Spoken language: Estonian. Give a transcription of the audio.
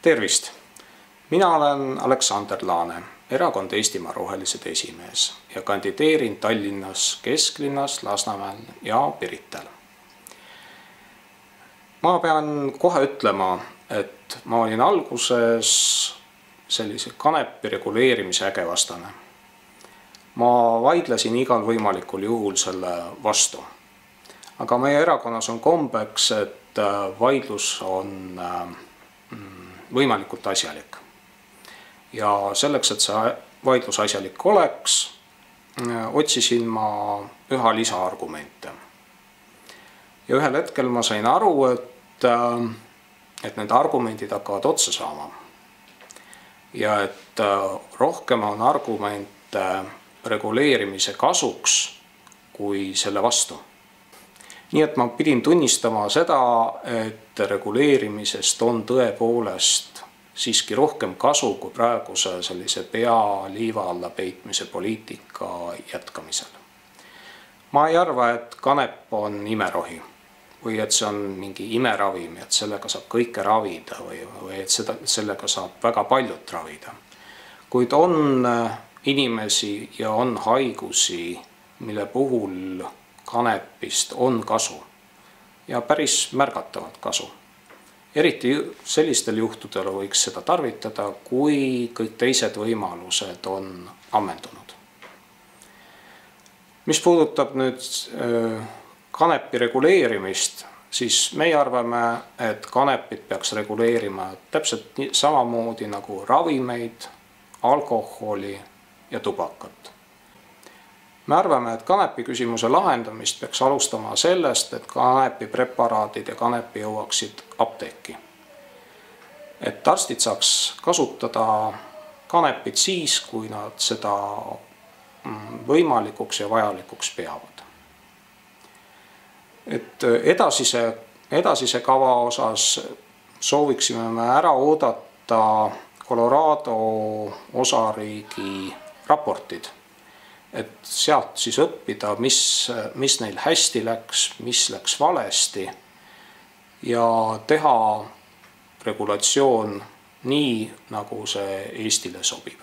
Tervist! Mina olen Aleksander Laane, erakond Eestimaa Rohelised esimees ja kandideerin Tallinnas kesklinnas, Lasnamäel ja Pirital. Ma pean kohe ütlema, et ma olin alguses sellise kanepi reguleerimise äge vastane. Ma vaidlesin igal võimalikul juhul selle vastu. Aga meie erakonnas on kombeks, et vaidlus on võimalikult asjalik. Ja selleks, et see vaidlus asjalik oleks, otsisin ma üha lisaargumente. Ja ühel hetkel ma sain aru, et need argumendid hakkavad otsa saama. Ja et rohkem on argumente reguleerimise kasuks kui selle vastu. Nii et ma pidin tunnistama seda, et reguleerimisest on tõepoolest siiski rohkem kasu kui praeguse sellise pea liiva alla peitmise poliitika jätkamisel. Ma ei arva, et kanep on imerohi või et see on mingi imeravim, et sellega saab kõike ravida või et sellega saab väga paljut ravida. Kuid on inimesi ja on haigusi, mille puhul kanepist on kasu ja päris märgatavalt kasu. Eriti sellistel juhtudel võiks seda tarvitada, kui kõik teised võimalused on ammendunud. Mis puudutab nüüd kanepi reguleerimist, siis meie arvame, et kanepit peaks reguleerima täpselt samamoodi nagu ravimeid, alkoholi ja tubakat. Me arvame, et kanepi küsimuse lahendamist peaks alustama sellest, et kanepi preparaadid ja kanepi jõuaksid apteeki. Et arstid saaks kasutada kanepit siis, kui nad seda võimalikuks ja vajalikuks peavad. Et edasise kava osas sooviksime me ära oodata Colorado osariigi raportid, et sealt siis õppida, mis neil hästi läks, mis läks valesti ja teha regulatsioon nii, nagu see Eestile sobib.